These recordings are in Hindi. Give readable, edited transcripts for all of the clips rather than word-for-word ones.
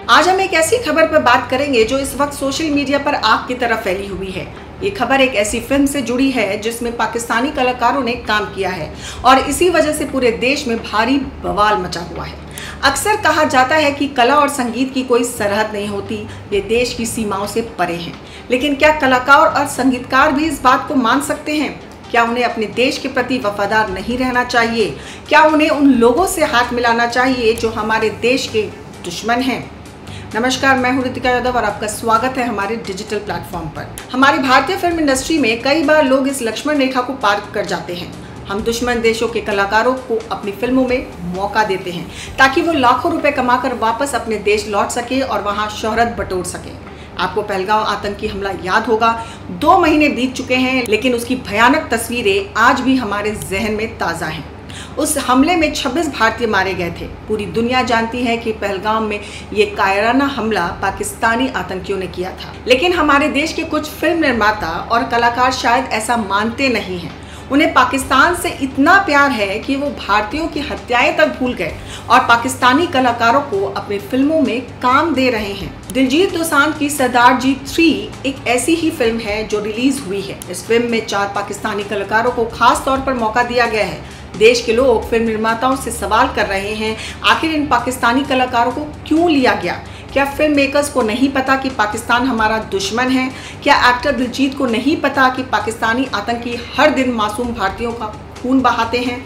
आज हम एक ऐसी खबर पर बात करेंगे जो इस वक्त सोशल मीडिया पर आग की तरह फैली हुई है। ये खबर एक ऐसी फिल्म से जुड़ी है जिसमें पाकिस्तानी कलाकारों ने काम किया है और इसी वजह से पूरे देश में भारी बवाल मचा हुआ है। अक्सर कहा जाता है कि कला और संगीत की कोई सरहद नहीं होती, ये देश की सीमाओं से परे हैं। लेकिन क्या कलाकार और संगीतकार भी इस बात को मान सकते हैं? क्या उन्हें अपने देश के प्रति वफादार नहीं रहना चाहिए? क्या उन्हें उन लोगों से हाथ मिलाना चाहिए जो हमारे देश के दुश्मन हैं? नमस्कार, मैं हूं रितिका यादव और आपका स्वागत है हमारे डिजिटल प्लेटफॉर्म पर। हमारी भारतीय फिल्म इंडस्ट्री में कई बार लोग इस लक्ष्मण रेखा को पार कर जाते हैं। हम दुश्मन देशों के कलाकारों को अपनी फिल्मों में मौका देते हैं ताकि वो लाखों रुपए कमाकर वापस अपने देश लौट सके और वहां शोहरत बटोर सके। आपको पहलगांव आतंकी हमला याद होगा। 2 महीने बीत चुके हैं, लेकिन उसकी भयानक तस्वीरें आज भी हमारे जहन में ताज़ा हैं। उस हमले में 26 भारतीय मारे गए थे। पूरी दुनिया जानती है कि पहलगाम में ये कायराना हमला पाकिस्तानी आतंकियों ने किया था। लेकिन हमारे देश के कुछ फिल्म निर्माता और कलाकार शायद ऐसा मानते नहीं हैं। उन्हें पाकिस्तान से इतना प्यार है कि वो भारतीयों की हत्याएं तक भूल गए और पाकिस्तानी कलाकारों को अपनी फिल्मों में काम दे रहे हैं। दिलजीत दोसांझ की सरदार जी 3 एक ऐसी ही फिल्म है जो रिलीज हुई है। इस फिल्म में 4 पाकिस्तानी कलाकारों को खास तौर पर मौका दिया गया है। देश के लोग फिल्म निर्माताओं से सवाल कर रहे हैं, आखिर इन पाकिस्तानी कलाकारों को क्यों लिया गया? क्या फिल्म मेकर्स को नहीं पता कि पाकिस्तान हमारा दुश्मन है? क्या एक्टर दिलजीत को नहीं पता कि पाकिस्तानी आतंकी हर दिन मासूम भारतीयों का खून बहाते हैं?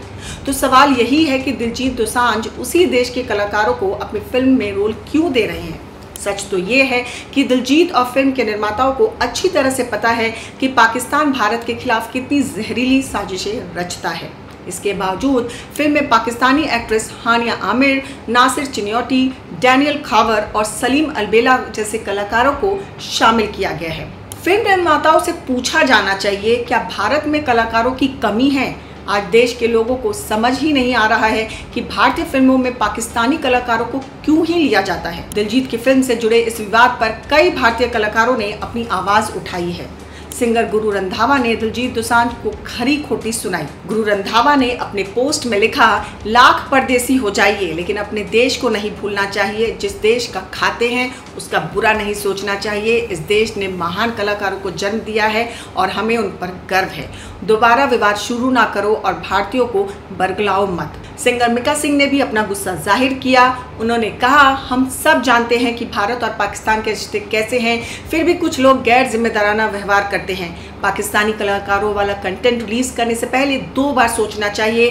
तो सवाल यही है कि दिलजीत दोसांझ उसी देश के कलाकारों को अपनी फिल्म में रोल क्यों दे रहे हैं? सच तो ये है कि दिलजीत और फिल्म के निर्माताओं को अच्छी तरह से पता है कि पाकिस्तान भारत के खिलाफ कितनी जहरीली साजिशें रचता है। इसके बावजूद फिल्म में पाकिस्तानी एक्ट्रेस हानिया आमिर, नासिर चिन्योटी, डैनियल खावर और सलीम अलबेला जैसे कलाकारों को शामिल किया गया है। फिल्म निर्माताओं से पूछा जाना चाहिए, क्या भारत में कलाकारों की कमी है? आज देश के लोगों को समझ ही नहीं आ रहा है कि भारतीय फिल्मों में पाकिस्तानी कलाकारों को क्यों ही लिया जाता है। दिलजीत की फिल्म से जुड़े इस विवाद पर कई भारतीय कलाकारों ने अपनी आवाज उठाई है। सिंगर गुरु रंधावा ने दिलजीत दोसांझ को खरी खोटी सुनाई। गुरु रंधावा ने अपने पोस्ट में लिखा, लाख परदेसी हो जाइए लेकिन अपने देश को नहीं भूलना चाहिए। जिस देश का खाते हैं उसका बुरा नहीं सोचना चाहिए। इस देश ने महान कलाकारों को जन्म दिया है और हमें उन पर गर्व है। दोबारा विवाद शुरू ना करो और भारतीयों को बरगलाओ मत। सिंगर मिका सिंह ने भी अपना गुस्सा जाहिर किया। उन्होंने कहा, हम सब जानते हैं कि भारत और पाकिस्तान के रिश्ते कैसे हैं, फिर भी कुछ लोग गैर जिम्मेदाराना व्यवहार करते हैं। पाकिस्तानी कलाकारों वाला कंटेंट रिलीज करने से पहले 2 बार सोचना चाहिए।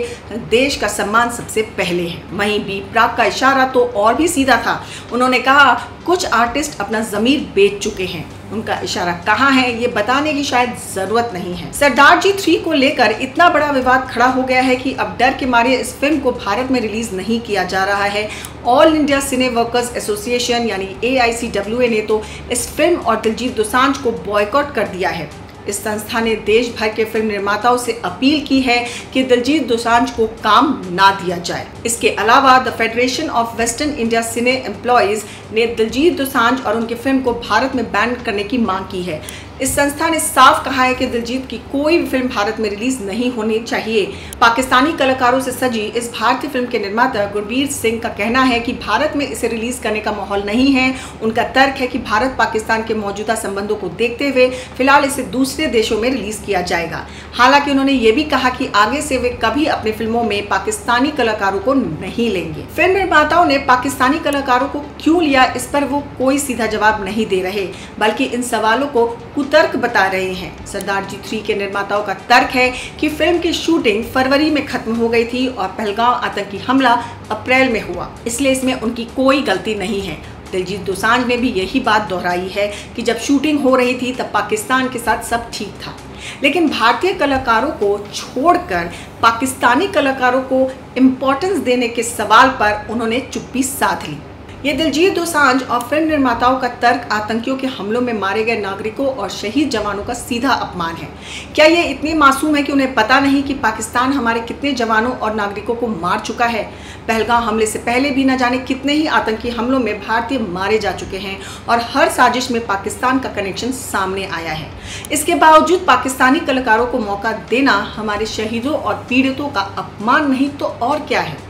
देश का सम्मान सबसे पहले है। वहीं बी प्राक का इशारा तो और भी सीधा था। उन्होंने कहा, कुछ आर्टिस्ट अपना ज़मीर बेच चुके हैं। उनका इशारा कहाँ है ये बताने की शायद जरूरत नहीं है। सरदार जी 3 को लेकर इतना बड़ा विवाद खड़ा हो गया है कि अब डर के मारे इस फिल्म को भारत में रिलीज नहीं किया जा रहा है। ऑल इंडिया सिने वर्कर्स एसोसिएशन यानी AICWA ने तो इस फिल्म और दिलजीत दोसांझ को बॉयकॉट कर दिया है। इस संस्था ने देश भर के फिल्म निर्माताओं से अपील की है कि दिलजीत दोसांझ को काम ना दिया जाए। इसके अलावा the federation of western India cine employees ने दिलजीत दोसांझ और उनकी फिल्म को भारत में बैन करने की मांग की है। इस संस्था ने साफ कहा है कि दिलजीत की कोई भी फिल्म भारत में रिलीज नहीं होनी चाहिए। पाकिस्तानी कलाकारों से सजी इस भारतीय फिल्म के निर्माता गुरबीर सिंह का कहना है कि भारत में इसे रिलीज करने का माहौल नहीं है। उनका तर्क है कि भारत पाकिस्तान के मौजूदा संबंधों को देखते हुए फिलहाल इसे दूसरे देशों में रिलीज किया जाएगा। हालांकि उन्होंने ये भी कहा कि आगे से वे कभी अपनी फिल्मों में पाकिस्तानी कलाकारों को नहीं लेंगे। फिल्म निर्माताओं ने पाकिस्तानी कलाकारों को क्यों लिया, इस पर वो कोई सीधा जवाब नहीं दे रहे, बल्कि इन सवालों को तर्क बता रहे हैं। सरदार जी 3 के निर्माताओं का तर्क है कि फिल्म की शूटिंग फरवरी में खत्म हो गई थी और पहलगांव आतंकी हमला अप्रैल में हुआ, इसलिए इसमें उनकी कोई गलती नहीं है। दिलजीत दोसांझ ने भी यही बात दोहराई है कि जब शूटिंग हो रही थी तब पाकिस्तान के साथ सब ठीक था, लेकिन भारतीय कलाकारों को छोड़कर पाकिस्तानी कलाकारों को इम्पोर्टेंस देने के सवाल पर उन्होंने चुप्पी साध ली। ये दिलजीत दोसांझ और फिल्म निर्माताओं का तर्क आतंकियों के हमलों में मारे गए नागरिकों और शहीद जवानों का सीधा अपमान है। क्या ये इतने मासूम है कि उन्हें पता नहीं कि पाकिस्तान हमारे कितने जवानों और नागरिकों को मार चुका है? पहलगाम हमले से पहले भी न जाने कितने ही आतंकी हमलों में भारतीय मारे जा चुके हैं और हर साजिश में पाकिस्तान का कनेक्शन सामने आया है। इसके बावजूद पाकिस्तानी कलाकारों को मौका देना हमारे शहीदों और पीड़ितों का अपमान नहीं तो और क्या है।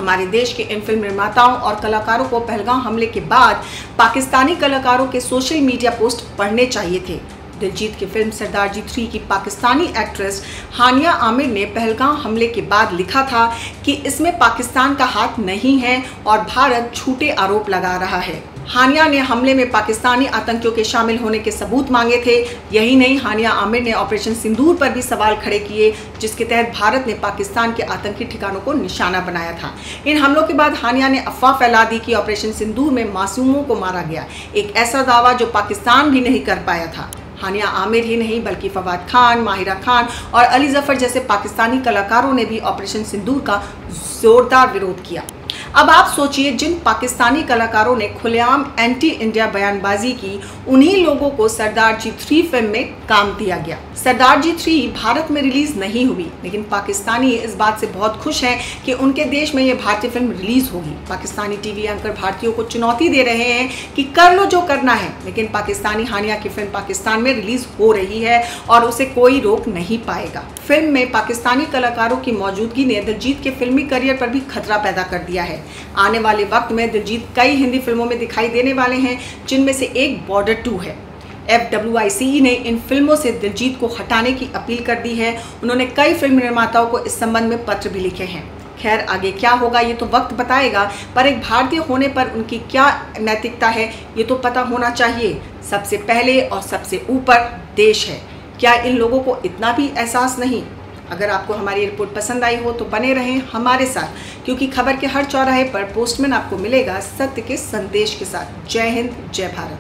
हमारे देश के इन फिल्म निर्माताओं और कलाकारों को पहलगाम हमले के बाद पाकिस्तानी कलाकारों के सोशल मीडिया पोस्ट पढ़ने चाहिए थे। दिलजीत की फिल्म सरदार जी 3 की पाकिस्तानी एक्ट्रेस हानिया आमिर ने पहलगाम हमले के बाद लिखा था कि इसमें पाकिस्तान का हाथ नहीं है और भारत झूठे आरोप लगा रहा है। हानिया ने हमले में पाकिस्तानी आतंकियों के शामिल होने के सबूत मांगे थे। यही नहीं, हानिया आमिर ने ऑपरेशन सिंदूर पर भी सवाल खड़े किए, जिसके तहत भारत ने पाकिस्तान के आतंकी ठिकानों को निशाना बनाया था। इन हमलों के बाद हानिया ने अफवाह फैला दी कि ऑपरेशन सिंदूर में मासूमों को मारा गया, एक ऐसा दावा जो पाकिस्तान भी नहीं कर पाया था। हानिया आमिर ही नहीं बल्कि फवाद खान, माहिरा खान और अली जफर जैसे पाकिस्तानी कलाकारों ने भी ऑपरेशन सिंदूर का जोरदार विरोध किया। अब आप सोचिए, जिन पाकिस्तानी कलाकारों ने खुलेआम एंटी इंडिया बयानबाजी की, उन्हीं लोगों को सरदार जी 3 फिल्म में काम दिया गया। सरदार जी 3 भारत में रिलीज नहीं हुई, लेकिन पाकिस्तानी इस बात से बहुत खुश हैं कि उनके देश में ये भारतीय फिल्म रिलीज होगी। पाकिस्तानी टीवी एंकर भारतीयों को चुनौती दे रहे हैं कि कर लो जो करना है, लेकिन पाकिस्तानी हानिया की फिल्म पाकिस्तान में रिलीज हो रही है और उसे कोई रोक नहीं पाएगा। फिल्म में पाकिस्तानी कलाकारों की मौजूदगी ने दिलजीत के फिल्मी करियर पर भी खतरा पैदा कर दिया है। आने वाले वक्त में दिलजीत कई हिंदी फिल्मों में दिखाई देने वाले हैं, जिनमें से एक बॉर्डर 2 है। FWICE ने इन फिल्मों से दिलजीत को हटाने की अपील कर दी है। उन्होंने कई फिल्म निर्माताओं को इस संबंध में पत्र भी लिखे हैं। खैर, आगे क्या होगा ये तो वक्त बताएगा, पर एक भारतीय होने पर उनकी क्या नैतिकता है ये तो पता होना चाहिए। सबसे पहले और सबसे ऊपर देश है। क्या इन लोगों को इतना भी एहसास नहीं? अगर आपको हमारी रिपोर्ट पसंद आई हो तो बने रहें हमारे साथ, क्योंकि खबर के हर चौराहे पर पोस्टमैन आपको मिलेगा सत्य के संदेश के साथ। जय हिंद, जय भारत।